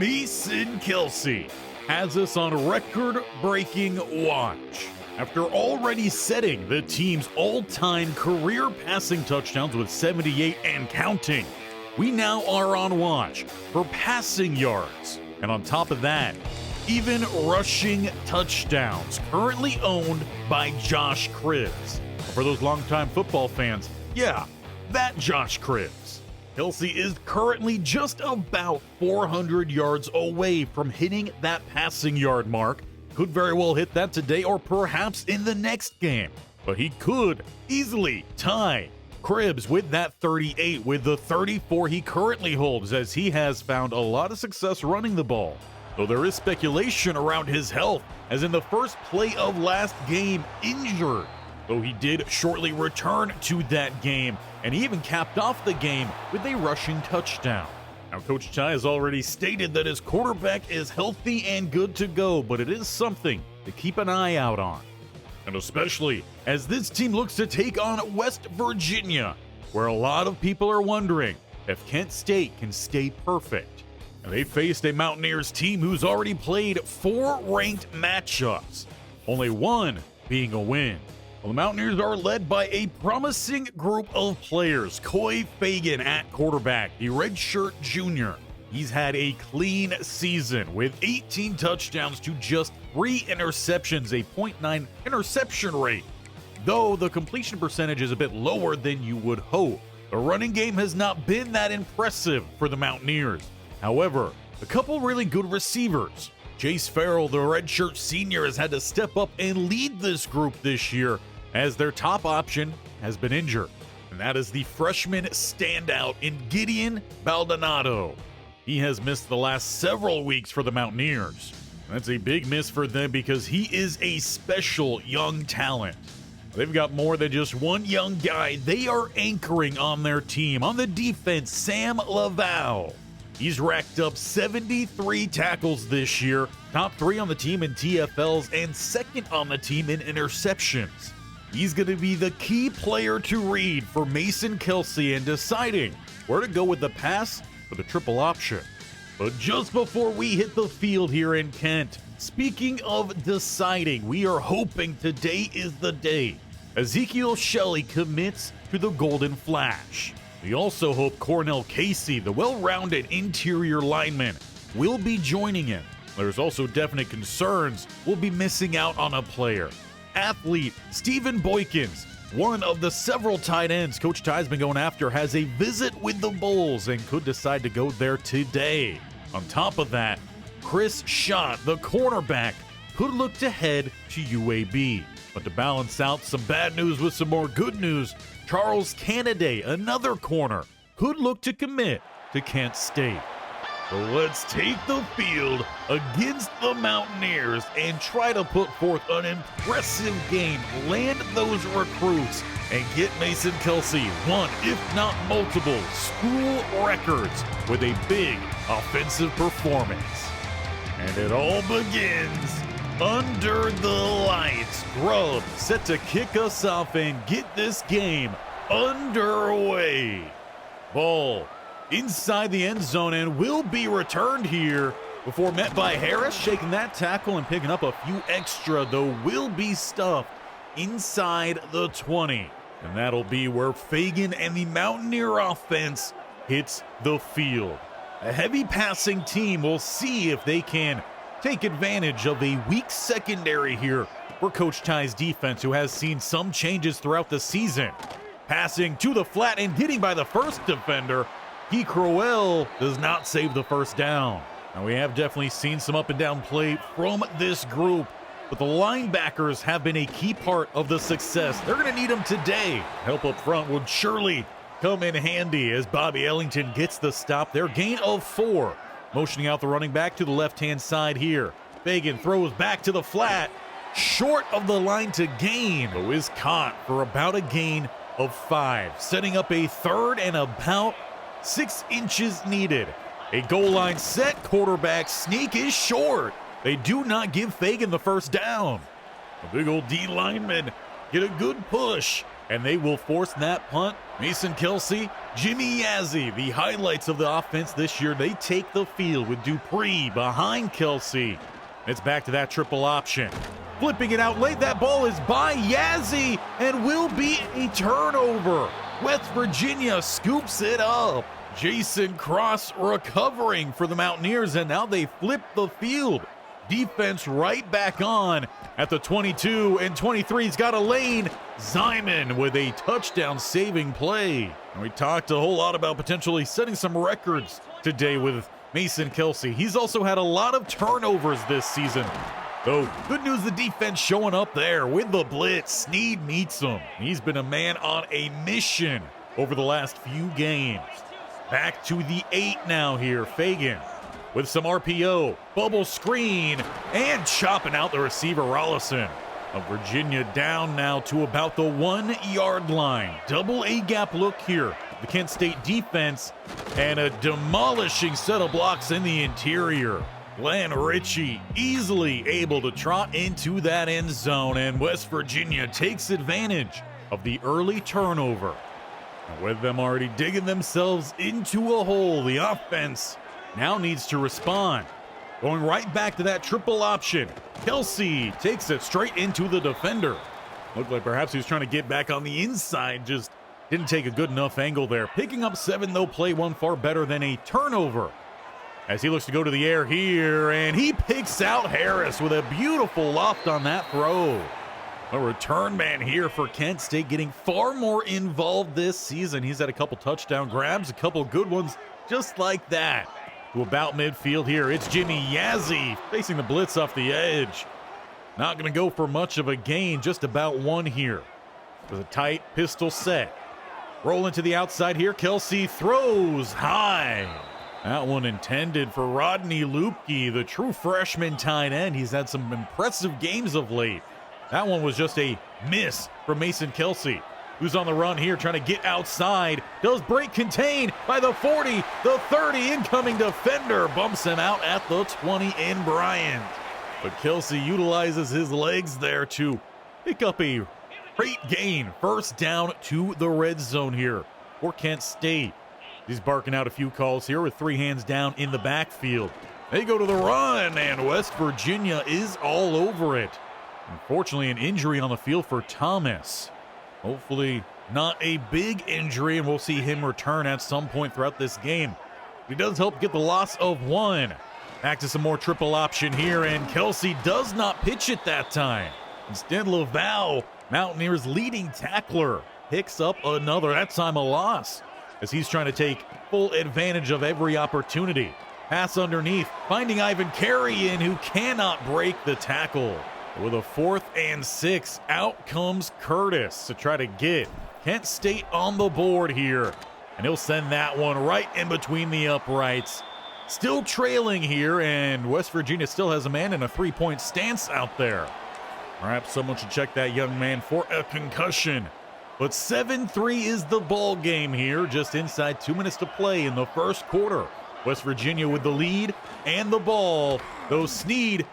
Mason Kelsay has us on record-breaking watch. After already setting the team's all-time career passing touchdowns with 78 and counting, we now are on watch for passing yards. And on top of that, even rushing touchdowns, currently owned by Josh Cribbs. For those longtime football fans, yeah, that Josh Cribbs. Kelsay is currently just about 400 yards away from hitting that passing yard mark. Could very well hit that today or perhaps in the next game. But he could easily tie Cribbs with that 38 with the 34 he currently holds, as he has found a lot of success running the ball. Though there is speculation around his health, as in the first play of last game injured. Though he did shortly return to that game, and he even capped off the game with a rushing touchdown. Now, Coach Ty has already stated that his quarterback is healthy and good to go, but it is something to keep an eye out on. And especially as this team looks to take on West Virginia, where a lot of people are wondering if Kent State can stay perfect. And they faced a Mountaineers team who's already played 4 ranked matchups, only one being a win. Well, the Mountaineers are led by a promising group of players. Coy Fagan at quarterback, the redshirt junior. He's had a clean season with 18 touchdowns to just 3 interceptions, a .9 interception rate. Though the completion percentage is a bit lower than you would hope, the running game has not been that impressive for the Mountaineers. However, a couple really good receivers. Jace Farrell, the redshirt senior, has had to step up and lead this group this year, as their top option has been injured. And that is the freshman standout in Gideon Baldonado. He has missed the last several weeks for the Mountaineers. That's a big miss for them because he is a special young talent. They've got more than just one young guy they are anchoring on their team. On the defense, Sam Laval. He's racked up 73 tackles this year, top 3 on the team in TFLs and second on the team in interceptions. He's going to be the key player to read for Mason Kelsay in deciding where to go with the pass for the triple option. But just before we hit the field here in Kent, speaking of deciding, we are hoping today is the day Ezekiel Shelley commits to the Golden Flash. We also hope Cornell Casey, the well-rounded interior lineman, will be joining him. There's also definite concerns we'll be missing out on a player. Athlete Stephen Boykins, one of the several tight ends Coach Ty's been going after, has a visit with the Bulls and could decide to go there today. On top of that, Chris Schott, the cornerback, could look to head to UAB. But to balance out some bad news with some more good news, Charles Kennedy, another corner, could look to commit to Kent State. So let's take the field against the Mountaineers and try to put forth an impressive game, land those recruits, and get Mason Kelsay one, if not multiple, school records with a big offensive performance. And it all begins under the lights. Grubb set to kick us off and get this game underway. Ball inside the end zone and will be returned here before met by Harris, shaking that tackle and picking up a few extra, though will be stuffed inside the 20. And that'll be where Fagan and the Mountaineer offense hits the field. A heavy passing team will see if they can take advantage of a weak secondary here for Coach Ty's defense, who has seen some changes throughout the season. Passing to the flat and hitting by the first defender, P. Crowell does not save the first down. Now, we have definitely seen some up and down play from this group, but the linebackers have been a key part of the success. They're going to need them today. Help up front would surely come in handy as Bobby Ellington gets the stop there. Gain of 4. Motioning out the running back to the left-hand side here. Fagan throws back to the flat. Short of the line to gain, though is caught for about a gain of 5. Setting up a third and about 6 inches needed. A goal line set, quarterback sneak is short. They do not give Fagan the first down. A big old D lineman get a good push and they will force that punt. Mason Kelsay, Jimmy Yazzie, the highlights of the offense this year. They take the field with Dupree behind Kelsay. It's back to that triple option. Flipping it out late, that ball is by Yazzie and will be a turnover. West Virginia scoops it up. Jason Cross recovering for the Mountaineers, and now they flip the field. Defense right back on at the 22, and 23's got a lane. Zyman with a touchdown saving play. And we talked a whole lot about potentially setting some records today with Mason Kelsay. He's also had a lot of turnovers this season. Though, good news, the defense showing up there with the blitz. Snead meets him. He's been a man on a mission over the last few games. Back to the 8 now here. Fagan with some RPO. Bubble screen and chopping out the receiver, Rollison. Of Virginia down now to about the 1 yard line. Double A gap look here. The Kent State defense and a demolishing set of blocks in the interior. Glenn Ritchie easily able to trot into that end zone, and West Virginia takes advantage of the early turnover. And with them already digging themselves into a hole, the offense now needs to respond. Going right back to that triple option. Kelsay takes it straight into the defender. Looked like perhaps he was trying to get back on the inside, just didn't take a good enough angle there. Picking up 7, though, play one far better than a turnover. As he looks to go to the air here, and he picks out Harris with a beautiful loft on that throw. A return man here for Kent State, getting far more involved this season. He's had a couple touchdown grabs, a couple good ones just like that. To about midfield here, it's Jimmy Yazzie facing the blitz off the edge. Not going to go for much of a gain, just about 1 here. With a tight pistol set. Rolling to the outside here, Kelsay throws high. That one intended for Rodney Lupke, the true freshman tight end. He's had some impressive games of late. That one was just a miss from Mason Kelsay, who's on the run here trying to get outside. Does break contained by the 40, the 30, incoming defender bumps him out at the 20 in Bryant. But Kelsay utilizes his legs there to pick up a great gain. First down to the red zone here for Kent State. He's barking out a few calls here with 3 hands down in the backfield. They go to the run, and West Virginia is all over it. Unfortunately, an injury on the field for Thomas. Hopefully not a big injury, and we'll see him return at some point throughout this game. He does help get the loss of 1. Back to some more triple option here, and Kelsay does not pitch it that time. Instead, Laval, Mountaineers' leading tackler, picks up another, that time a loss, as he's trying to take full advantage of every opportunity. Pass underneath, finding Ivan Carrion, who cannot break the tackle. With a 4th and 6, out comes Curtis to try to get Kent State on the board here. And he'll send that one right in between the uprights. Still trailing here, and West Virginia still has a man in a 3-point stance out there. Perhaps someone should check that young man for a concussion. But 7-3 is the ball game here, just inside 2 minutes to play in the first quarter. West Virginia with the lead and the ball, though Snead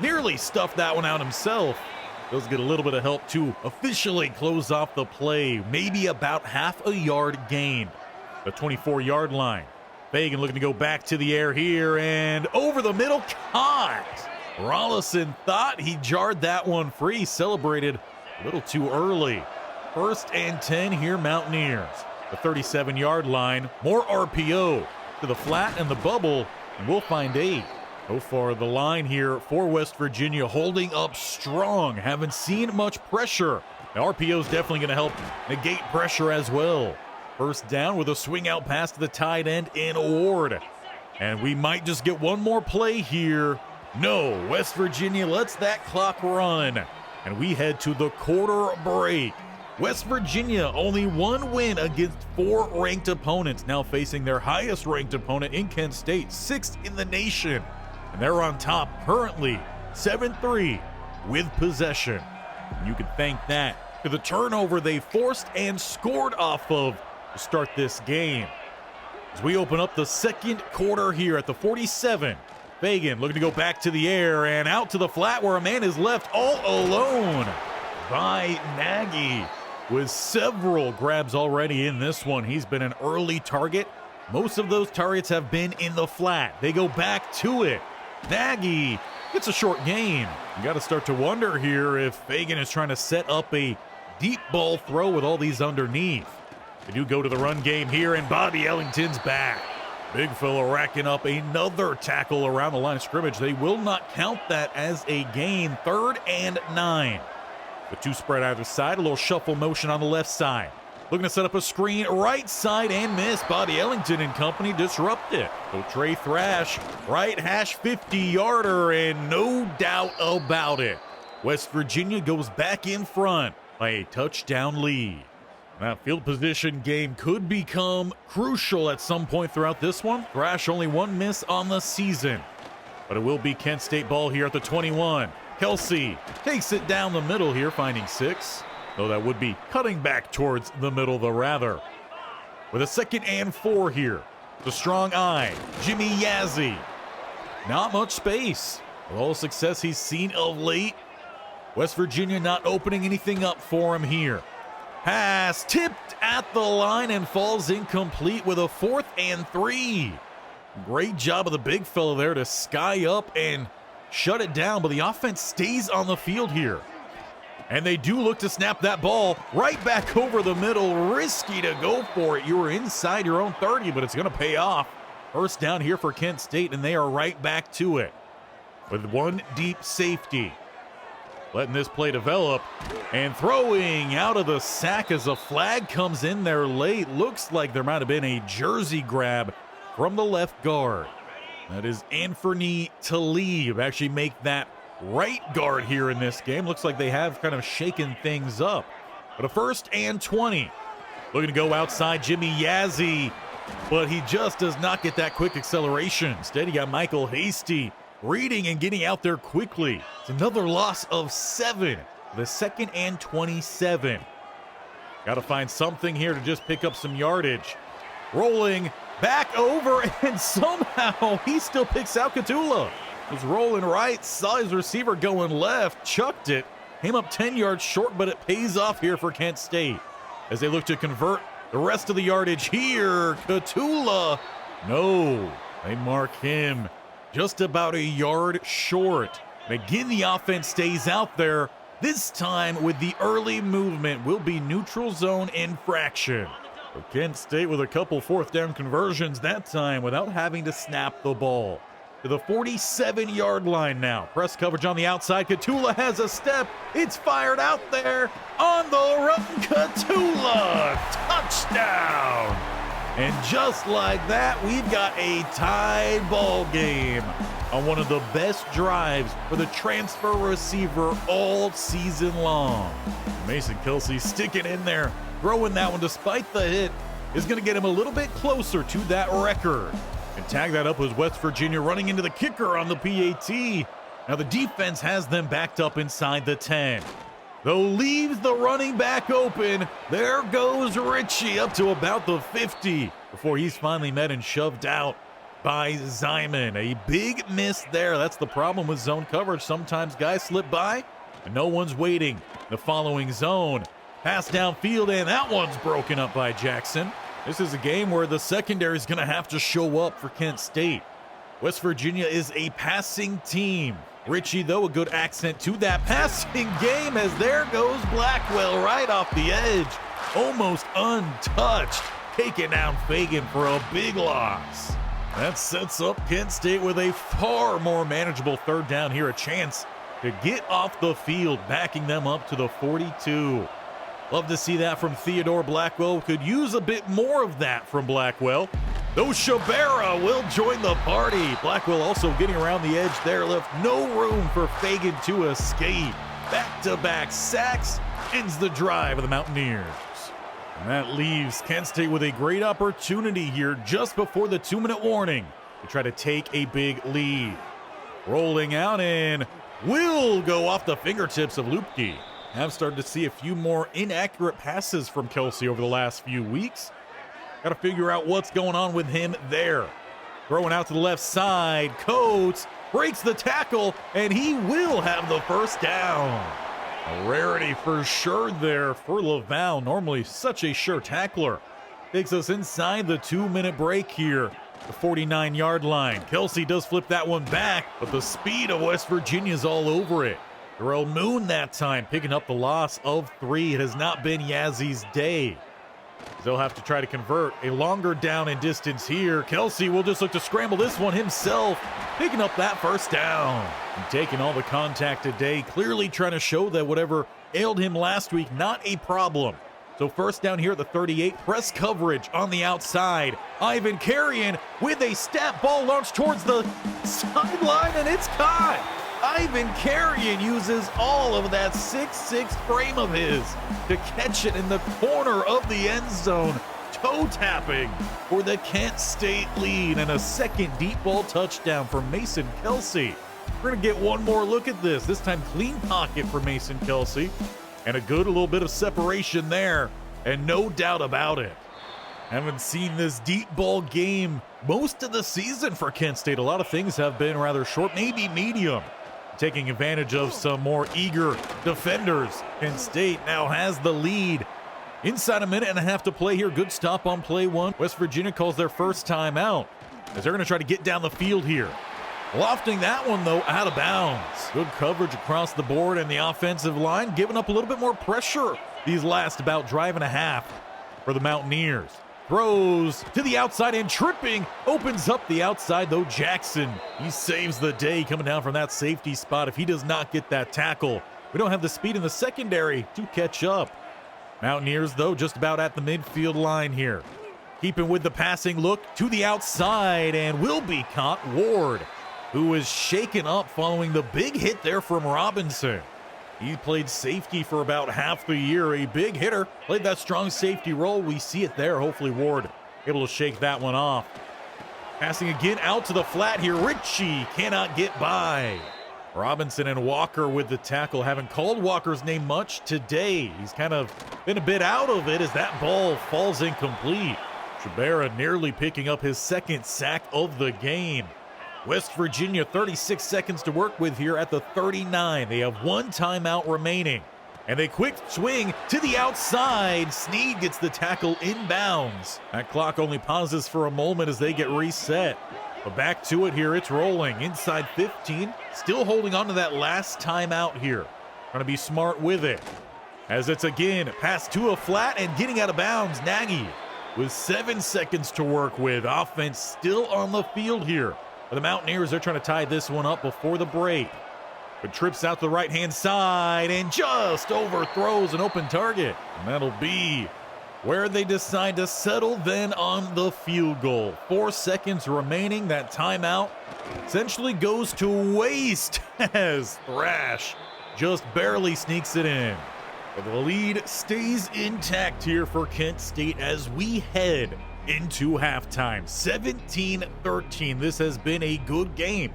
nearly stuffed that one out himself. Does get a little bit of help to officially close off the play. Maybe about half a yard gain. The 24-yard line. Fagan looking to go back to the air here and over the middle, caught. Rollison thought he jarred that one free. Celebrated a little too early. 1st and 10 here, Mountaineers. The 37-yard line. More RPO to the flat and the bubble, and we'll find 8. So far, the line here for West Virginia holding up strong. Haven't seen much pressure. The RPO is definitely going to help negate pressure as well. First down with a swing out pass to the tight end in Ward. And we might just get one more play here. No, West Virginia lets that clock run. And we head to the quarter break. West Virginia only 1 win against 4 ranked opponents, now facing their highest ranked opponent in Kent State, 6th in the nation. And they're on top currently, 7-3 with possession. And you can thank that to the turnover they forced and scored off of to start this game. As we open up the second quarter here at the 47, Fagan looking to go back to the air and out to the flat where a man is left all alone by Nagy. with several grabs already in this one. He's been an early target. Most of those targets have been in the flat. They go back to it. Nagy gets a short gain. You got to start to wonder here if Fagan is trying to set up a deep ball throw with all these underneath. They do go to the run game here, and Bobby Ellington's back. Big fella racking up another tackle around the line of scrimmage. They will not count that as a gain. 3rd and 9. The two spread either side. A little shuffle motion on the left side. Looking to set up a screen right side and miss. Bobby Ellington and company disrupt it. So Trey Thrash, right hash 50-yarder, and no doubt about it, West Virginia goes back in front by a touchdown lead. That field position game could become crucial at some point throughout this one. Thrash only one miss on the season, but it will be Kent State ball here at the 21. Kelsay takes it down the middle here, finding 6. Though that would be cutting back towards the middle, the rather. With a 2nd and 4 here. The strong eye, Jimmy Yazzie. Not much space. With all the success he's seen of late, West Virginia not opening anything up for him here. Pass tipped at the line and falls incomplete with a 4th and 3. Great job of the big fella there to sky up and shut it down, but the offense stays on the field here. And they do look to snap that ball right back over the middle. Risky to go for it. You were inside your own 30, but it's going to pay off. First down here for Kent State, and they are right back to it with one deep safety. Letting this play develop and throwing out of the sack as a flag comes in there late. Looks like there might have been a jersey grab from the left guard. That is Anthony Talib. Actually make that right guard here in this game. Looks like they have kind of shaken things up. But a 1st and 20. Looking to go outside Jimmy Yazzie, but he just does not get that quick acceleration. Instead, you got Michael Hasty reading and getting out there quickly. It's another loss of 7. The 2nd and 27. Got to find something here to just pick up some yardage. Rolling back over, and somehow he still picks out Katula. Was rolling right, saw his receiver going left, chucked it, came up 10 yards short, but it pays off here for Kent State as they look to convert the rest of the yardage here. Katula, no, they mark him just about a yard short. Again, the offense stays out there. This time with the early movement will be neutral zone infraction. But Kent State with a couple 4th down conversions that time without having to snap the ball. To the 47-yard line now. Press coverage on the outside. Katula has a step. It's fired out there. On the run, Katula. Touchdown. And just like that, we've got a tied ball game on one of the best drives for the transfer receiver all season long. Mason Kelsay sticking in there, throwing that one despite the hit, is going to get him a little bit closer to that record. And tag that up was West Virginia running into the kicker on the PAT. Now the defense has them backed up inside the 10. Though leaves the running back open. There goes Ritchie up to about the 50 before he's finally met and shoved out by Zyman. A big miss there. That's the problem with zone coverage. Sometimes guys slip by and no one's waiting. The following zone. Pass downfield, and that one's broken up by Jackson. This is a game where the secondary is going to have to show up for Kent State. West Virginia is a passing team. Ritchie, though, a good accent to that passing game as there goes Blackwell right off the edge. Almost untouched. Taking down Fagan for a big loss. That sets up Kent State with a far more manageable 3rd down here. A chance to get off the field, backing them up to the 42. Love to see that from Theodore Blackwell. Could use a bit more of that from Blackwell. Though Shabera will join the party. Blackwell also getting around the edge there. Left no room for Fagan to escape. Back-to-back sacks ends the drive of the Mountaineers. And that leaves Kent State with a great opportunity here just before the 2-minute warning to try to take a big lead. Rolling out and will go off the fingertips of Lupke. Have started to see a few more inaccurate passes from Kelsay over the last few weeks. Got to figure out what's going on with him there. Throwing out to the left side. Coates breaks the tackle, and he will have the 1st down. A rarity for sure there for Laval, normally such a sure tackler. Takes us inside the 2-minute break here. The 49-yard line. Kelsay does flip that one back, but the speed of West Virginia is all over it. Darrell Moon that time picking up the loss of 3. It has not been Yazzy's day. They'll have to try to convert a longer down and distance here. Kelsay will just look to scramble this one himself, picking up that first down. And taking all the contact today, clearly trying to show that whatever ailed him last week, not a problem. So first down here at the 38, press coverage on the outside. Ivan Carrion with a step, ball launched towards the sideline, and it's caught. Ivan Carrion uses all of that 6'6" frame of his to catch it in the corner of the end zone, toe tapping for the Kent State lead, and a second deep ball touchdown for Mason Kelsay. We're going to get one more look at this time clean pocket for Mason Kelsay. And a good little bit of separation there, and no doubt about it. Haven't seen this deep ball game most of the season for Kent State. A lot of things have been rather short, maybe medium. Taking advantage of some more eager defenders. Kent State now has the lead. Inside a minute and a half to play here. Good stop on play 1. West Virginia calls their first time out as they're going to try to get down the field here. Lofting that one, though, out of bounds. Good coverage across the board, and the offensive line giving up a little bit more pressure these last about drive and a half for the Mountaineers. Throws to the outside and tripping. Opens up the outside, though, Jackson. He saves the day coming down from that safety spot. If he does not get that tackle, we don't have the speed in the secondary to catch up. Mountaineers, though, just about at the midfield line here. Keeping with the passing look to the outside, and will be caught. Ward, who is shaken up following the big hit there from Robinson. He played safety for about half the year. A big hitter, played that strong safety role. We see it there. Hopefully Ward able to shake that one off. Passing again out to the flat here. Ritchie cannot get by. Robinson and Walker with the tackle. Haven't called Walker's name much today. He's kind of been a bit out of it as that ball falls incomplete. Chabera nearly picking up his second sack of the game. West Virginia, 36 seconds to work with here at the 39. They have one timeout remaining. And a quick swing to the outside. Sneed gets the tackle inbounds. That clock only pauses for a moment as they get reset. But back to it here. It's rolling inside 15. Still holding on to that last timeout here. Trying to be smart with it. As it's again passed to a flat and getting out of bounds. Nagy with 7 seconds to work with. Offense still on the field here. The Mountaineers are trying to tie this one up before the break. But trips out the right-hand side and just overthrows an open target. And that'll be where they decide to settle then on the field goal. 4 seconds remaining. That timeout essentially goes to waste as Thrash just barely sneaks it in. But the lead stays intact here for Kent State as we head into halftime. 17-13. This has been a good game.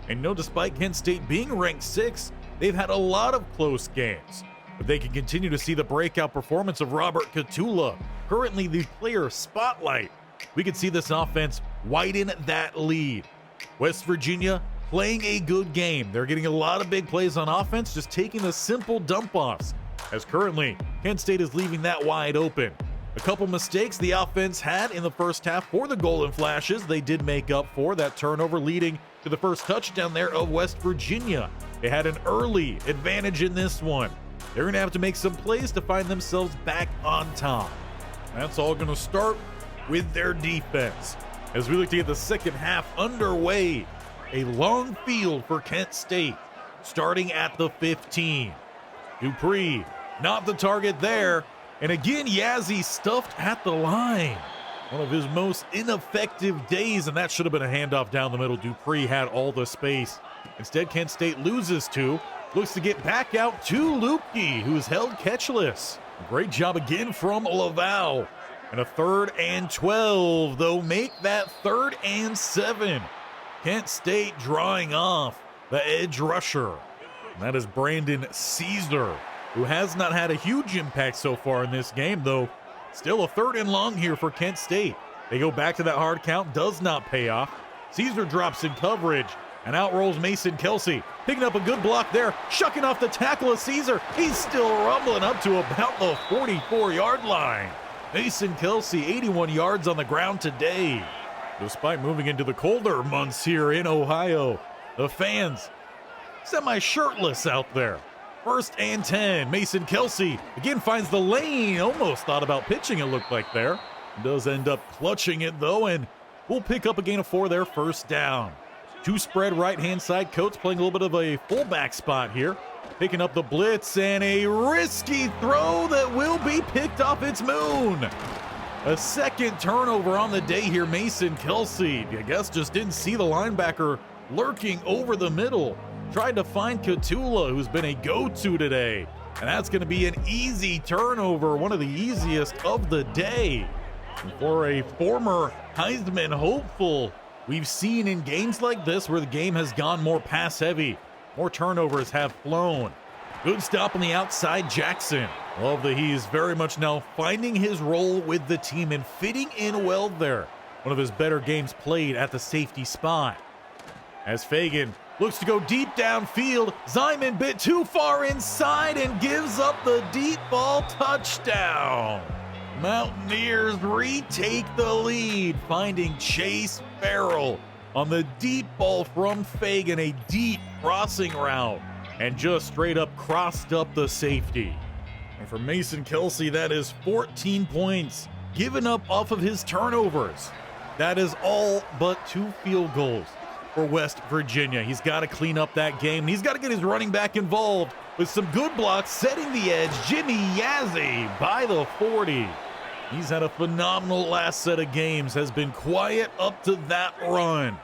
And despite Kent State being ranked 6th, they've had a lot of close games. But they can continue to see the breakout performance of Robert Catula, currently the player spotlight. We can see this offense widen that lead. West Virginia playing a good game. They're getting a lot of big plays on offense, just taking the simple dump-offs. As currently, Kent State is leaving that wide open. A couple mistakes the offense had in the first half for the Golden Flashes. They did make up for that turnover leading to the first touchdown there of West Virginia. They had an early advantage in this one. They're going to have to make some plays to find themselves back on top. That's all going to start with their defense. As we look to get the second half underway, a long field for Kent State, starting at the 15. Dupree, not the target there. And again, Yazzie stuffed at the line. One of his most ineffective days, and that should have been a handoff down the middle. Dupree had all the space. Instead, Kent State loses 2. Looks to get back out to Lupke, who's held catchless. Great job again from Laval. And a 3rd and 12, though make that 3rd and 7. Kent State drawing off the edge rusher. And that is Brandon Caesar, who has not had a huge impact so far in this game, though still a 3rd and long here for Kent State. They go back to that hard count, does not pay off. Caesar drops in coverage, And out rolls Mason Kelsay, picking up a good block there, shucking off the tackle of Caesar. He's still rumbling up to about the 44-yard line. Mason Kelsay, 81 yards on the ground today. Despite moving into the colder months here in Ohio, the fans semi-shirtless out there. 1st and 10, Mason Kelsay again finds the lane. Almost thought about pitching, it looked like there. Does end up clutching it though, and we'll pick up a gain of 4 there, 1st down. 2 spread right-hand side. Coates playing a little bit of a fullback spot here. Picking up the blitz and a risky throw that will be picked off its moon. A 2nd turnover on the day here. Mason Kelsay, I guess, just didn't see the linebacker lurking over the middle. Tried to find Catula, who's been a go-to today. And that's going to be an easy turnover, one of the easiest of the day. And for a former Heisman hopeful, we've seen in games like this where the game has gone more pass heavy, more turnovers have flown. Good stop on the outside, Jackson. Love that he's very much now finding his role with the team and fitting in well there. One of his better games played at the safety spot. As Fagan looks to go deep downfield, Zyman bit too far inside and gives up the deep ball touchdown. Mountaineers retake the lead, finding Chase Farrell on the deep ball from Fagan, a deep crossing route, and just straight up crossed up the safety. And for Mason Kelsay, that is 14 points given up off of his turnovers. That is all but 2 field goals for West Virginia. He's got to clean up that game. He's got to get his running back involved with some good blocks, setting the edge. Jimmy Yazzie by the 40. He's had a phenomenal last set of games, has been quiet up to that run.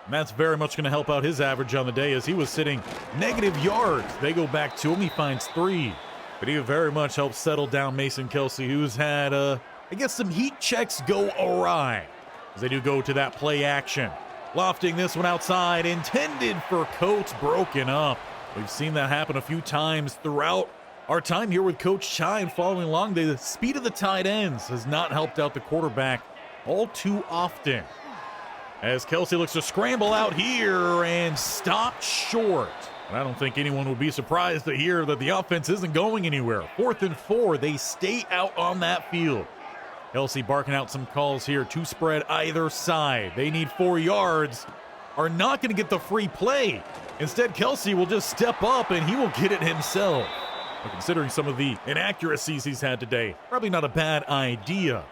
And that's very much going to help out his average on the day as he was sitting negative yards. They go back to him, he finds 3. But he very much helped settle down Mason Kelsay, who's had, I guess, some heat checks go awry as they do go to that play action. Lofting this one outside, intended for Coates, broken up. We've seen that happen a few times throughout our time here with Coach Ty, and following along, the speed of the tight ends has not helped out the quarterback all too often. As Kelsay looks to scramble out here and stopped short. And I don't think anyone would be surprised to hear that the offense isn't going anywhere. 4th and 4, they stay out on that field. Kelsay barking out some calls here, 2 spread either side. They need 4 yards, are not going to get the free play. Instead, Kelsay will just step up and he will get it himself. But considering some of the inaccuracies he's had today, probably not a bad idea.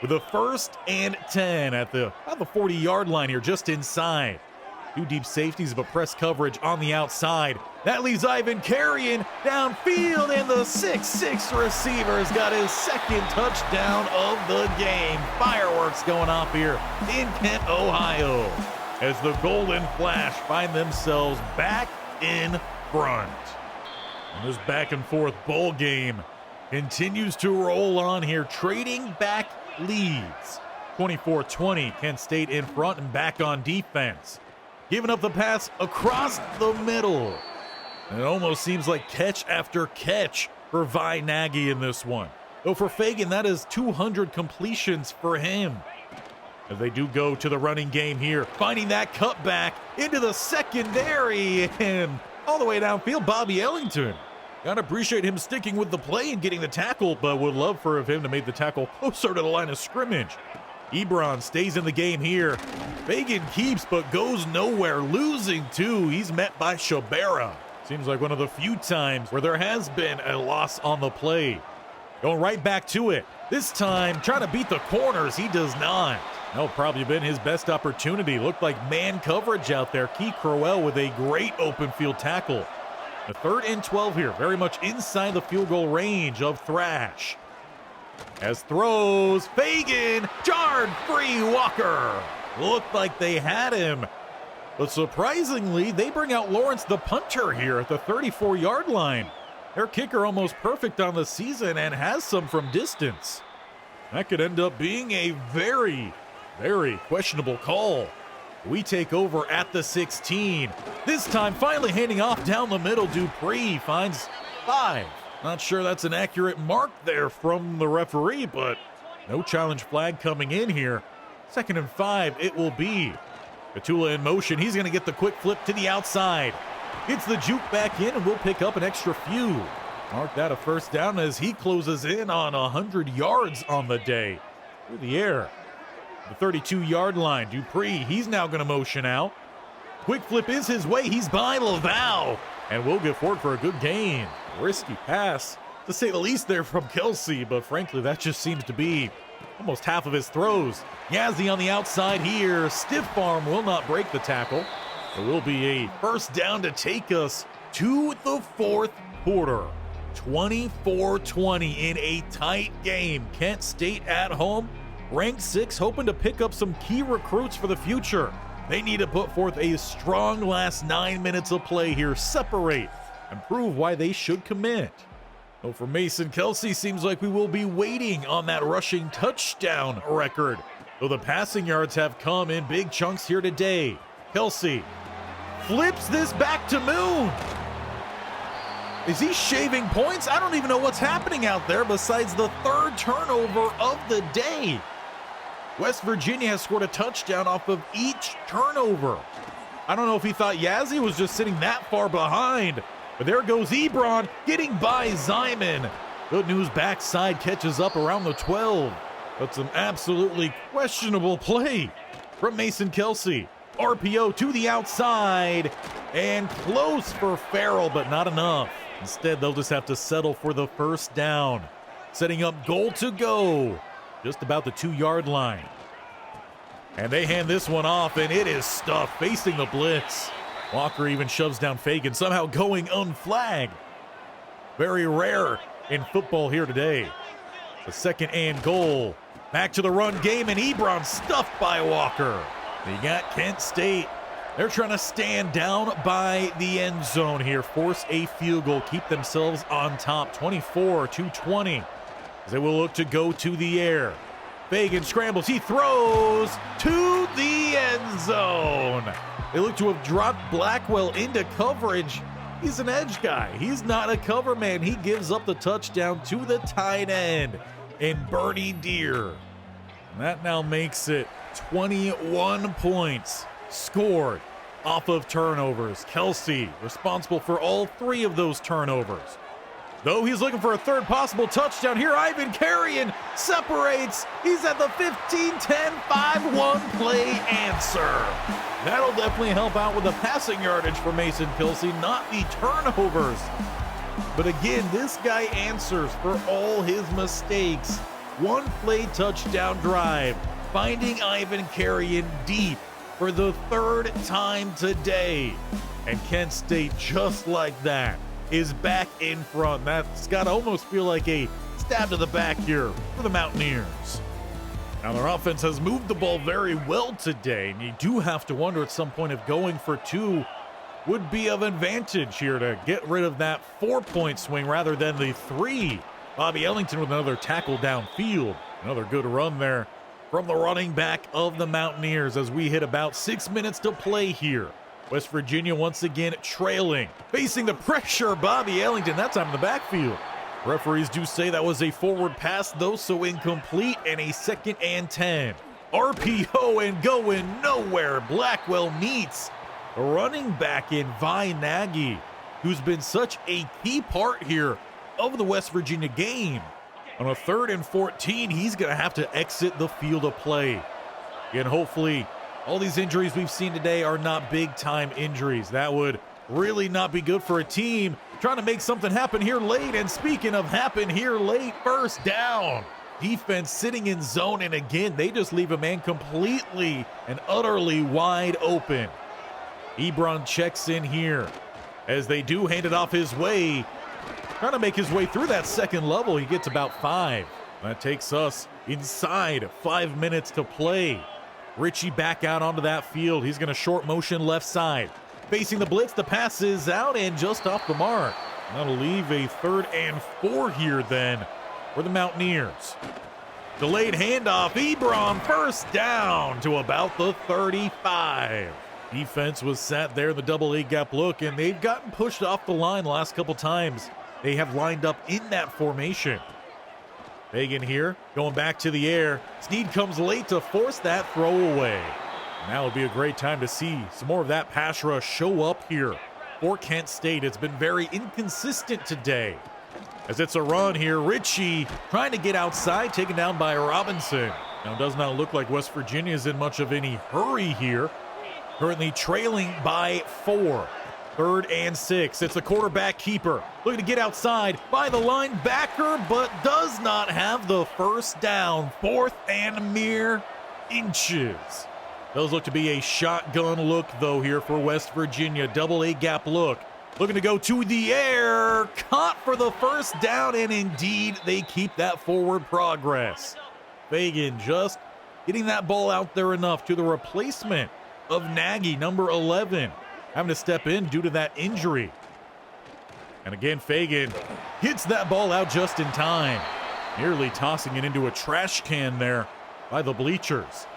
With a 1st and 10 at the 40-yard line here, just inside. 2 deep safeties, but press coverage on the outside. That leaves Ivan carrying downfield, and the 6'6" receiver has got his 2nd touchdown of the game. Fireworks going off here in Kent, Ohio, as the Golden Flash find themselves back in front. And this back and forth bowl game continues to roll on here, trading back leads. 24-20, Kent State in front and back on defense. Giving up the pass across the middle. And it almost seems like catch after catch for Vi Nagy in this one. Though for Fagan, that is 200 completions for him. As they do go to the running game here, finding that cutback into the secondary and all the way downfield, Bobby Ellington. Gotta appreciate him sticking with the play and getting the tackle, but would love for him to make the tackle closer to the line of scrimmage. Ebron stays in the game here. Fagan keeps but goes nowhere, losing 2. He's met by Shabera. Seems like one of the few times where there has been a loss on the play. Going right back to it. This time, trying to beat the corners, he does not. That'll probably been his best opportunity. Looked like man coverage out there. Keith Crowell with a great open field tackle. The 3rd and 12 here, very much inside the field goal range of Thrash. As throws, Fagan, jarred free Walker. Looked like they had him. But surprisingly, they bring out Lawrence the punter here at the 34-yard line. Their kicker almost perfect on the season and has some from distance. That could end up being a very, very questionable call. We take over at the 16. This time finally handing off down the middle. Dupree finds 5. Not sure that's an accurate mark there from the referee, but no challenge flag coming in here. 2nd and 5 it will be. Petula in motion. He's going to get the quick flip to the outside. Gets the juke back in, and we'll pick up an extra few. Mark that a first down as he closes in on 100 yards on the day. Through the air. The 32-yard line. Dupree, he's now going to motion out. Quick flip is his way. He's by Laval. And we'll get forward for a good gain. Risky pass, to say the least there from Kelsay, but frankly, that just seems to be almost half of his throws. Yazzie on the outside here. Stiff arm will not break the tackle. It will be a first down to take us to the fourth quarter. 24-20 in a tight game. Kent State at home, ranked 6, hoping to pick up some key recruits for the future. They need to put forth a strong last 9 minutes of play here, separate, and prove why they should commit. Though for Mason Kelsay, seems like we will be waiting on that rushing touchdown record, though the passing yards have come in big chunks here today. Kelsay flips this back to Moon. Is he shaving points? I don't even know what's happening out there besides the third turnover of the day. West Virginia has scored a touchdown off of each turnover. I don't know if he thought Yazzie was just sitting that far behind, but there goes Ebron getting by Zyman. Good news, backside catches up around the 12, but some absolutely questionable play from Mason Kelsay. RPO to the outside and close for Farrell, but not enough. Instead, they'll just have to settle for the first down, setting up goal to go just about the 2-yard line. And they hand this one off, and it is stuffed, facing the blitz. Walker even shoves down Fagan, somehow going unflagged. Very rare in football here today. The second and goal. Back to the run game, and Ebron stuffed by Walker. They got Kent State. They're trying to stand down by the end zone here, force a field goal, keep themselves on top, 24-20. As they will look to go to the air. Fagan scrambles, he throws to the end zone. They look to have dropped Blackwell into coverage. He's an edge guy. He's not a cover man. He gives up the touchdown to the tight end and Bernie Deer. And that now makes it 21 points scored off of turnovers. Kelsay responsible for all 3 of those turnovers. Though he's looking for a third possible touchdown here, Ivan Carrion separates. He's at the 15-10, 5-1 play answer. That'll definitely help out with the passing yardage for Mason Kelsay, not the turnovers. But again, this guy answers for all his mistakes. 1 play touchdown drive, finding Ivan Carrion deep for the 3rd time today. And Kent State, just like that, is back in front. That's got to almost feel like a stab to the back here for the Mountaineers. Now, their offense has moved the ball very well today, and you do have to wonder at some point if going for 2 would be of advantage here to get rid of that 4-point swing rather than the 3. Bobby Ellington with another tackle downfield. Another good run there from the running back of the Mountaineers as we hit about 6 minutes to play here. West Virginia once again trailing, facing the pressure. Bobby Ellington, that time in the backfield. Referees do say that was a forward pass, though, so incomplete, and a 2nd and 10. RPO and going nowhere. Blackwell meets the running back in Vi Nagy, who's been such a key part here of the West Virginia game. On a 3rd and 14, he's going to have to exit the field of play. And hopefully, all these injuries we've seen today are not big-time injuries. That would really not be good for a team trying to make something happen here late. And speaking of happen here late, first down. Defense sitting in zone, and again, they just leave a man completely and utterly wide open. Ebron checks in here as they do hand it off his way. Trying to make his way through that 2nd level. He gets about 5. That takes us inside 5 minutes to play. Ritchie back out onto that field. He's going to short motion left side. Facing the blitz, the pass is out and just off the mark. That'll leave a 3rd and 4 here then for the Mountaineers. Delayed handoff. Ebron first down to about the 35. Defense was sat there in the double A gap look, and they've gotten pushed off the line the last couple times. They have lined up in that formation. Fagan here, going back to the air. Snead comes late to force that throw away. Now would be a great time to see some more of that pass rush show up here for Kent State. It's been very inconsistent today. As it's a run here, Ritchie trying to get outside, taken down by Robinson. Now, it does not look like West Virginia is in much of any hurry here. Currently trailing by 4. 3rd and 6. It's a quarterback keeper. Looking to get outside by the linebacker, but does not have the first down. 4th and mere inches. Those look to be a shotgun look, though, here for West Virginia. Double A gap look. Looking to go to the air. Caught for the first down, and indeed, they keep that forward progress. Fagan just getting that ball out there enough to the replacement of Nagy, number 11. Having to step in due to that injury. And again, Fagan hits that ball out just in time. Nearly tossing it into a trash can there by the bleachers.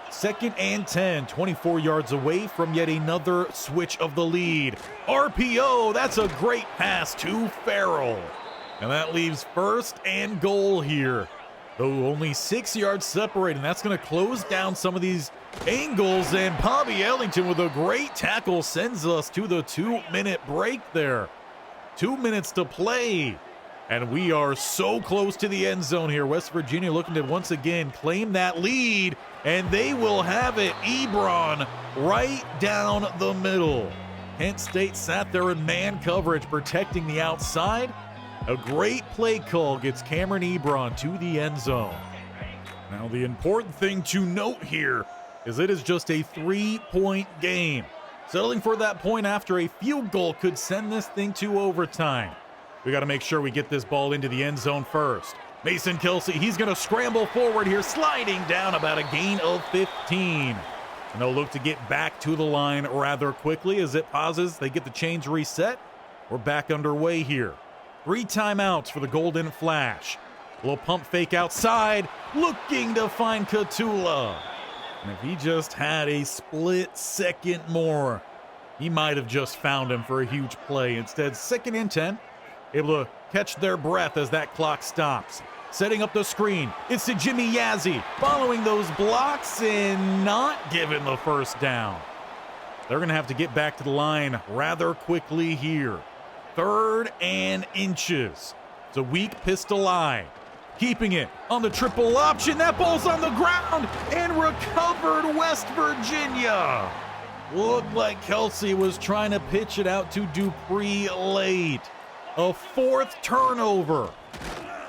2nd and 10, 24 yards away from yet another switch of the lead. RPO, that's a great pass to Farrell. And that leaves 1st and goal here. Though only 6 yards separating, that's going to close down some of these angles. And Bobby Ellington with a great tackle sends us to the 2-minute break there. 2 minutes to play. And we are so close to the end zone here. West Virginia looking to once again claim that lead. And they will have it. Ebron right down the middle. Kent State sat there in man coverage, protecting the outside. A great play call gets Cameron Ebron to the end zone. Now, the important thing to note here is it is just a 3-point game. Settling for that point after a field goal could send this thing to overtime. We got to make sure we get this ball into the end zone first. Mason Kelsay, he's going to scramble forward here, sliding down about a gain of 15. And they'll look to get back to the line rather quickly as it pauses. They get the chains reset. We're back underway here. 3 timeouts for the Golden Flash. A little pump fake outside, looking to find Katula. And if he just had a split second more, he might have just found him for a huge play. Instead, 2nd and 10, able to catch their breath as that clock stops. Setting up the screen, it's to Jimmy Yazzie, following those blocks and not giving the first down. They're going to have to get back to the line rather quickly here. 3rd and inches. It's a weak pistol eye. Keeping it on the triple option. That ball's on the ground and recovered West Virginia. Looked like Kelsay was trying to pitch it out to Dupree late. A 4th turnover.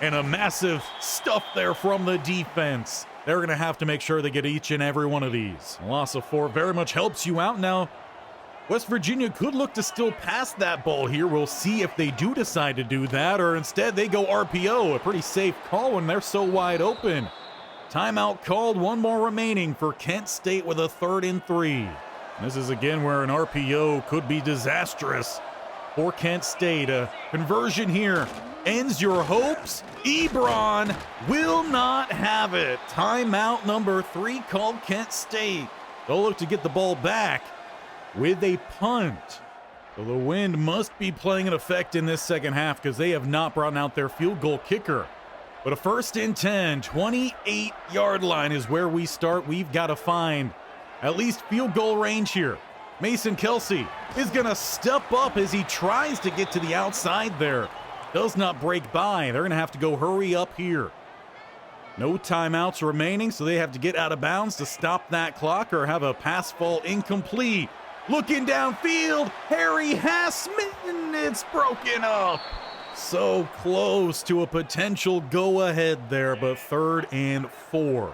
And a massive stuff there from the defense. They're going to have to make sure they get each and every one of these. A loss of 4 very much helps you out. Now, West Virginia could look to still pass that ball here. We'll see if they do decide to do that, or instead they go RPO. A pretty safe call when they're so wide open. Timeout called, 1 more remaining for Kent State with a 3rd and 3. This is again where an RPO could be disastrous for Kent State. A conversion here ends your hopes. Ebron will not have it. Timeout number 3 called Kent State. They'll look to get the ball back with a punt. So the wind must be playing an effect in this second half because they have not brought out their field goal kicker. But a 1st and 10, 28-yard line is where we start. We've got to find at least field goal range here. Mason Kelsay is going to step up as he tries to get to the outside there. Does not break by. They're going to have to go hurry up here. No timeouts remaining, so they have to get out of bounds to stop that clock or have a pass fall incomplete. Looking downfield, Harry Hassman, it's broken up. So close to a potential go-ahead there, but 3rd and 4.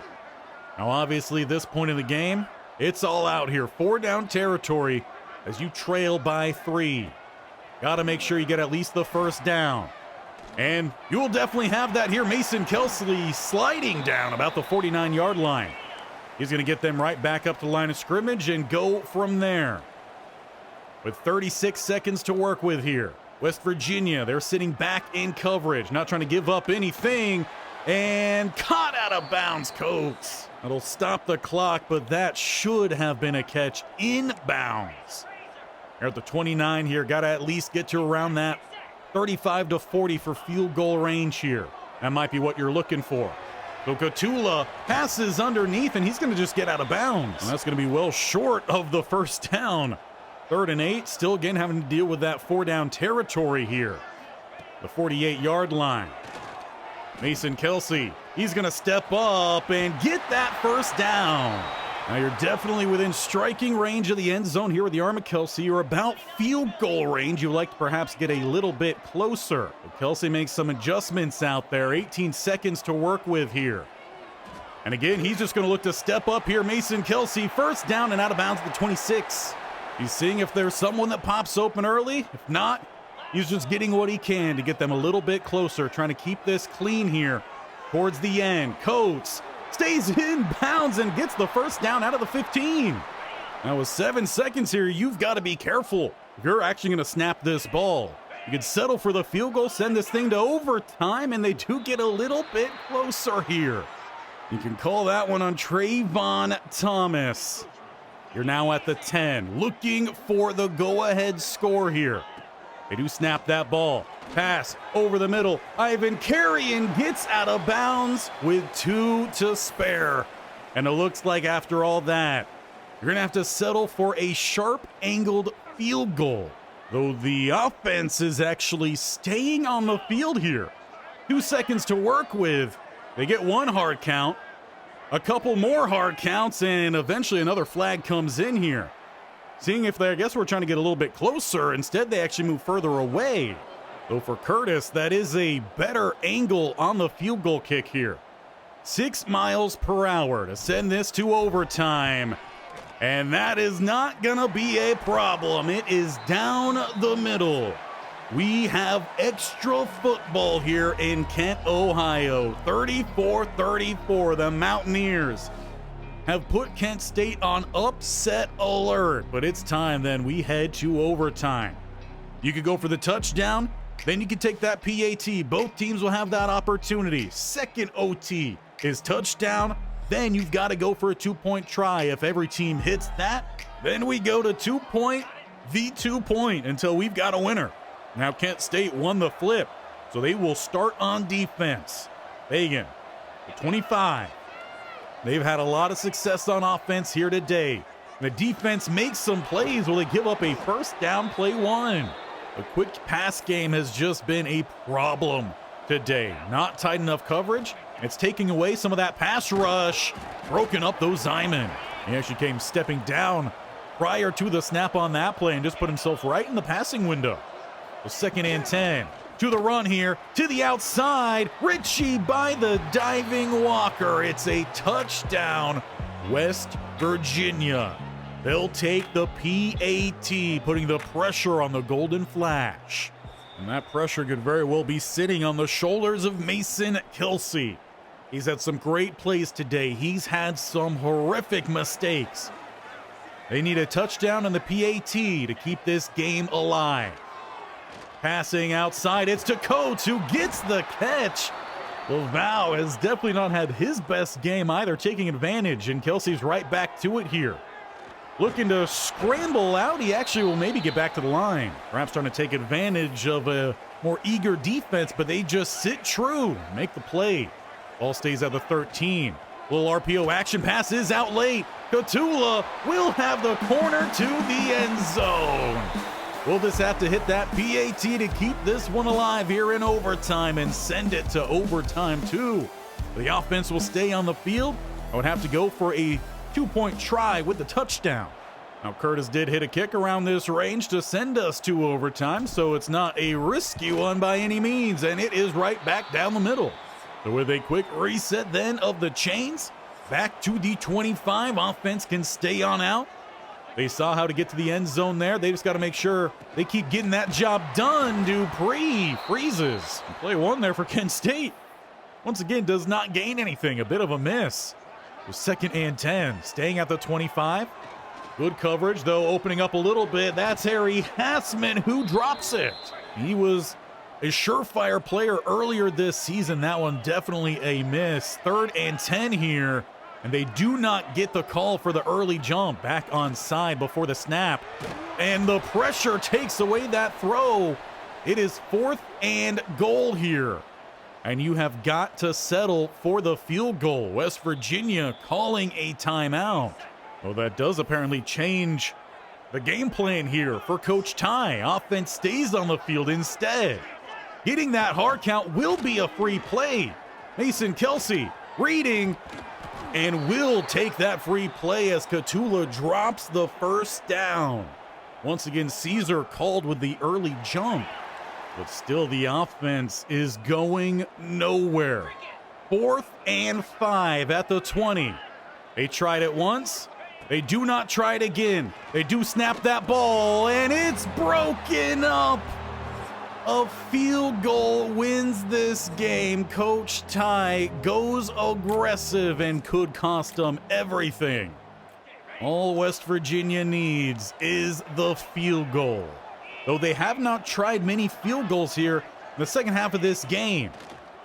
Now, obviously, this point in the game, it's all out here. 4 down territory as you trail by 3. Got to make sure you get at least the first down. And you'll definitely have that here. Mason Kelsay sliding down about the 49-yard line. He's going to get them right back up to the line of scrimmage and go from there. With 36 seconds to work with here. West Virginia, they're sitting back in coverage, not trying to give up anything. And caught out of bounds, Coates. That'll stop the clock, but that should have been a catch inbounds. They're at the 29 here. Got to at least get to around that 35 to 40 for field goal range here. That might be what you're looking for. So Katula passes underneath, and he's going to just get out of bounds. And that's going to be well short of the first down. 3rd and 8, still again having to deal with that 4-down territory here. The 48-yard line. Mason Kelsay, he's going to step up and get that first down. Now you're definitely within striking range of the end zone here with the arm of Kelsay. You're about field goal range. You'd like to perhaps get a little bit closer. But Kelsay makes some adjustments out there. 18 seconds to work with here. And again, he's just going to look to step up here. Mason Kelsay, first down and out of bounds at the 26. He's seeing if there's someone that pops open early. If not, he's just getting what he can to get them a little bit closer, trying to keep this clean here towards the end. Coates stays in bounds and gets the first down out of the 15. Now with 7 seconds here, you've got to be careful if you're actually going to snap this ball. You could settle for the field goal, send this thing to overtime, and they do get a little bit closer here. You can call that one on Trayvon Thomas. You're now at the 10, looking for the go-ahead score here. They do snap that ball. Pass over the middle. Ivan Carrion gets out of bounds with 2 to spare. And it looks like after all that, you're going to have to settle for a sharp-angled field goal. Though the offense is actually staying on the field here. 2 seconds to work with. They get 1 hard count, a couple more hard counts, and eventually another flag comes in here. Seeing if they, I guess we're trying to get a little bit closer. Instead, they actually move further away. Though for Curtis, that is a better angle on the field goal kick here. 6 miles per hour to send this to overtime. And that is not going to be a problem. It is down the middle. We have extra football here in Kent, Ohio. 34-34, the Mountaineers have put Kent State on upset alert. But it's time then we head to overtime. You could go for the touchdown, then you could take that PAT. Both teams will have that opportunity. Second OT is touchdown, then you've got to go for a 2-point try. If every team hits that, then we go to 2-point v 2-point until we've got a winner. Now Kent State won the flip, so they will start on defense. Fagan, the 25. They've had a lot of success on offense here today. The defense makes some plays while they give up a first down, play 1. The quick pass game has just been a problem today. Not tight enough coverage. It's taking away some of that pass rush, broken up those Zyman. He actually came stepping down prior to the snap on that play and just put himself right in the passing window. The 2nd and 10. To the run here, to the outside. Ritchie by the diving Walker. It's a touchdown, West Virginia. They'll take the PAT, putting the pressure on the Golden Flash. And that pressure could very well be sitting on the shoulders of Mason Kelsay. He's had some great plays today. He's had some horrific mistakes. They need a touchdown and the PAT to keep this game alive. Passing outside, it's to Coates, who gets the catch. Well, Val has definitely not had his best game either, taking advantage, and Kelsey's right back to it here. Looking to scramble out, he actually will maybe get back to the line. Perhaps trying to take advantage of a more eager defense, but they just sit true, make the play. Ball stays at the 13. Little RPO action pass is out late. Katula will have the corner to the end zone. We'll just have to hit that PAT to keep this one alive here in overtime and send it to overtime too. The offense will stay on the field. I would have to go for a 2-point try with the touchdown. Now Curtis did hit a kick around this range to send us to overtime, so it's not a risky one by any means, and it is right back down the middle. So with a quick reset then of the chains, back to the 25, offense can stay on out. They saw how to get to the end zone there. They just got to make sure they keep getting that job done. Dupree freezes. Play 1 there for Kent State. Once again, does not gain anything. A bit of a miss. 2nd and 10, staying at the 25. Good coverage, though, opening up a little bit. That's Harry Hassman who drops it. He was a surefire player earlier this season. That one definitely a miss. 3rd and 10 here. And they do not get the call for the early jump back on side before the snap. And the pressure takes away that throw. It is 4th and goal here and you have got to settle for the field goal. West Virginia calling a timeout. Well, that does apparently change the game plan here for Coach Ty. Offense stays on the field instead. Getting that hard count will be a free play. Mason Kelsay reading and will take that free play as Catula drops the first down. Once again, Caesar called with the early jump, but still the offense is going nowhere. 4th and 5 at the 20. They tried it once. They do not try it again. They do snap that ball, and it's broken up. A field goal wins this game. Coach Ty goes aggressive and could cost them everything. All West Virginia needs is the field goal. Though they have not tried many field goals here in the second half of this game.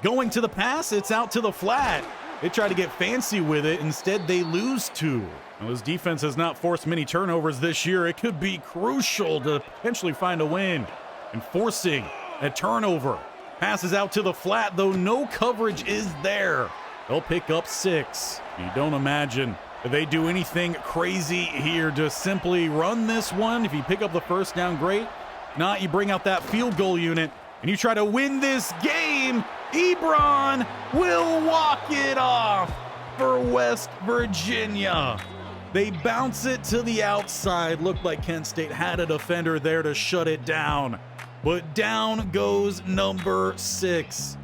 Going to the pass, it's out to the flat. They try to get fancy with it. Instead, they lose 2. Now, this defense has not forced many turnovers this year. It could be crucial to potentially find a win. And forcing a turnover. Passes out to the flat, though no coverage is there. They'll pick up 6. You don't imagine that they do anything crazy here. Just simply run this one. If you pick up the first down, great. If not, you bring out that field goal unit and you try to win this game. Ebron will walk it off for West Virginia. They bounce it to the outside. Looked like Kent State had a defender there to shut it down. But down goes number 6.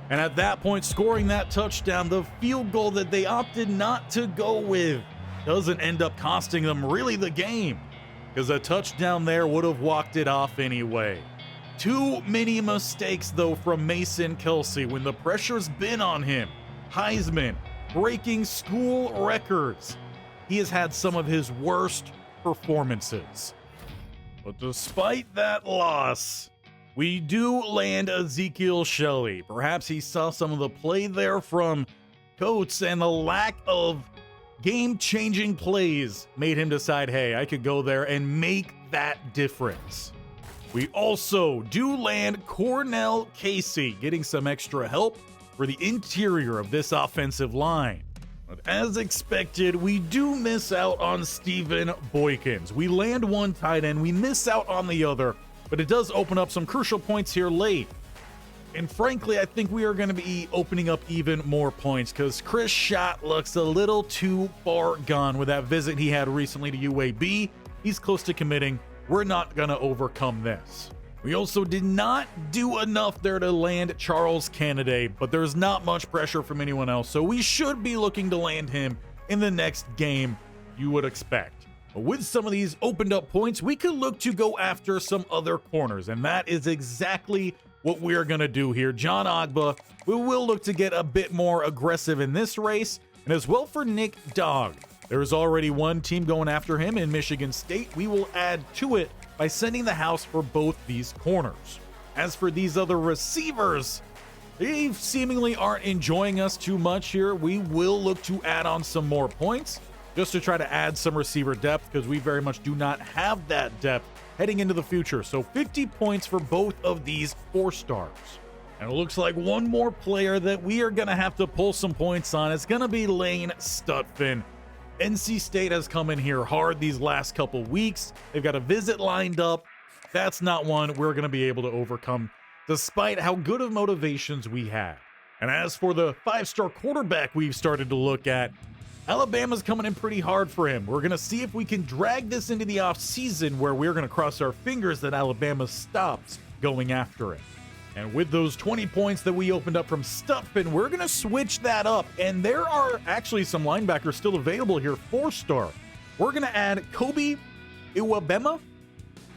And at that point, scoring that touchdown, the field goal that they opted not to go with doesn't end up costing them really the game, because a touchdown there would have walked it off anyway. Too many mistakes, though, from Mason Kelsay when the pressure's been on him. Heisman, breaking school records. He has had some of his worst performances. But despite that loss, we do land Ezekiel Shelley. Perhaps he saw some of the play there from Coates, and the lack of game-changing plays made him decide, hey, I could go there and make that difference. We also do land Cornell Casey, getting some extra help for the interior of this offensive line. But as expected, we do miss out on Stephen Boykins. We land one tight end, we miss out on the other, but it does open up some crucial points here late. And frankly, I think we are going to be opening up even more points because Chris Schott looks a little too far gone with that visit he had recently to UAB. He's close to committing. We're not going to overcome this. We also did not do enough there to land Charles Kennedy, but there's not much pressure from anyone else, so we should be looking to land him in the next game, you would expect. But with some of these opened up points, we could look to go after some other corners, and that is exactly what we're going to do here. John Ogba, we will look to get a bit more aggressive in this race, and as well for Nick Dogg. There is already one team going after him in Michigan State. We will add to it by sending the house for both these corners. As for these other receivers, they seemingly aren't enjoying us too much here. We will look to add on some more points just to try to add some receiver depth because we very much do not have that depth heading into the future. So 50 points for both of these 4-stars. And it looks like one more player that we are going to have to pull some points on. It's going to be Lane Stutphin. NC State has come in here hard these last couple weeks. They've got a visit lined up. That's not one we're going to be able to overcome, despite how good of motivations we have. And as for the 5-star quarterback we've started to look at, Alabama's coming in pretty hard for him. We're going to see if we can drag this into the offseason where we're going to cross our fingers that Alabama stops going after it. And with those 20 points that we opened up from Stutphin, we're going to switch that up. And there are actually some linebackers still available here, 4-star. We're going to add Kobe Iwabema.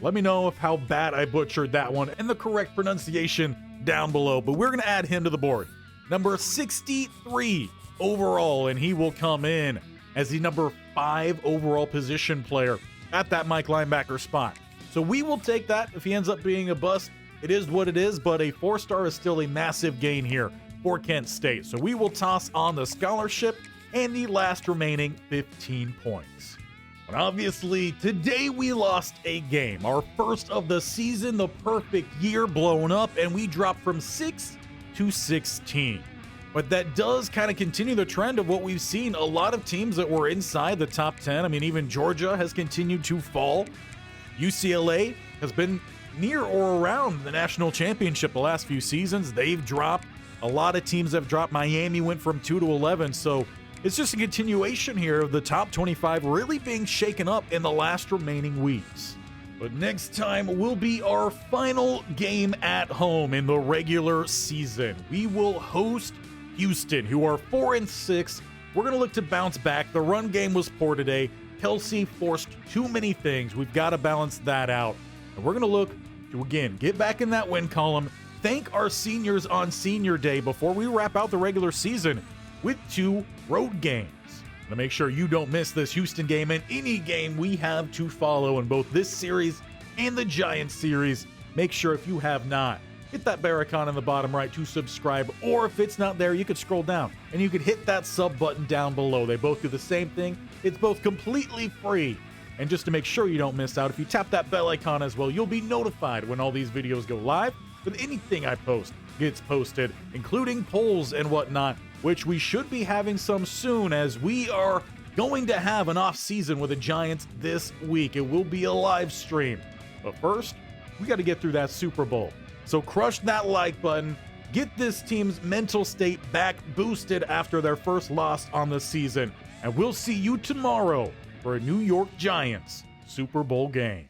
Let me know if how bad I butchered that one and the correct pronunciation down below. But we're going to add him to the board. Number 63 overall, and he will come in as the number 5 overall position player at that Mike linebacker spot. So we will take that. If he ends up being a bust, it is what it is, but a 4-star is still a massive gain here for Kent State. So we will toss on the scholarship and the last remaining 15 points. But obviously, today we lost a game. Our first of the season, the perfect year blown up, and we dropped from 6 16. But that does kind of continue the trend of what we've seen. A lot of teams that were inside the top 10. I mean, even Georgia has continued to fall. UCLA has been near or around the national championship the last few seasons. They've dropped. A lot of teams have dropped. Miami went from 2 to 11. So it's just a continuation here of the top 25 really being shaken up in the last remaining weeks. But next time will be our final game at home in the regular season. We will host Houston, who are 4-6. We're going to look to bounce back. The run game was poor today. Kelsay forced too many things. We've got to balance that out. And we're going to look to, again, get back in that win column. Thank our seniors on Senior Day before we wrap out the regular season with 2 road games. To make sure you don't miss this Houston game and any game we have to follow in both this series and the Giants series, make sure if you have not, hit that bell icon in the bottom right to subscribe, or if it's not there, you could scroll down and you could hit that sub button down below. They both do the same thing. It's both completely free. And just to make sure you don't miss out, if you tap that bell icon as well, you'll be notified when all these videos go live. With anything I post gets posted, including polls and whatnot, which we should be having some soon, as we are going to have an off season with the Giants this week. It will be a live stream. But first, we got to get through that Super Bowl. So crush that like button. Get this team's mental state back boosted after their first loss on the season. And we'll see you tomorrow for a New York Giants Super Bowl game.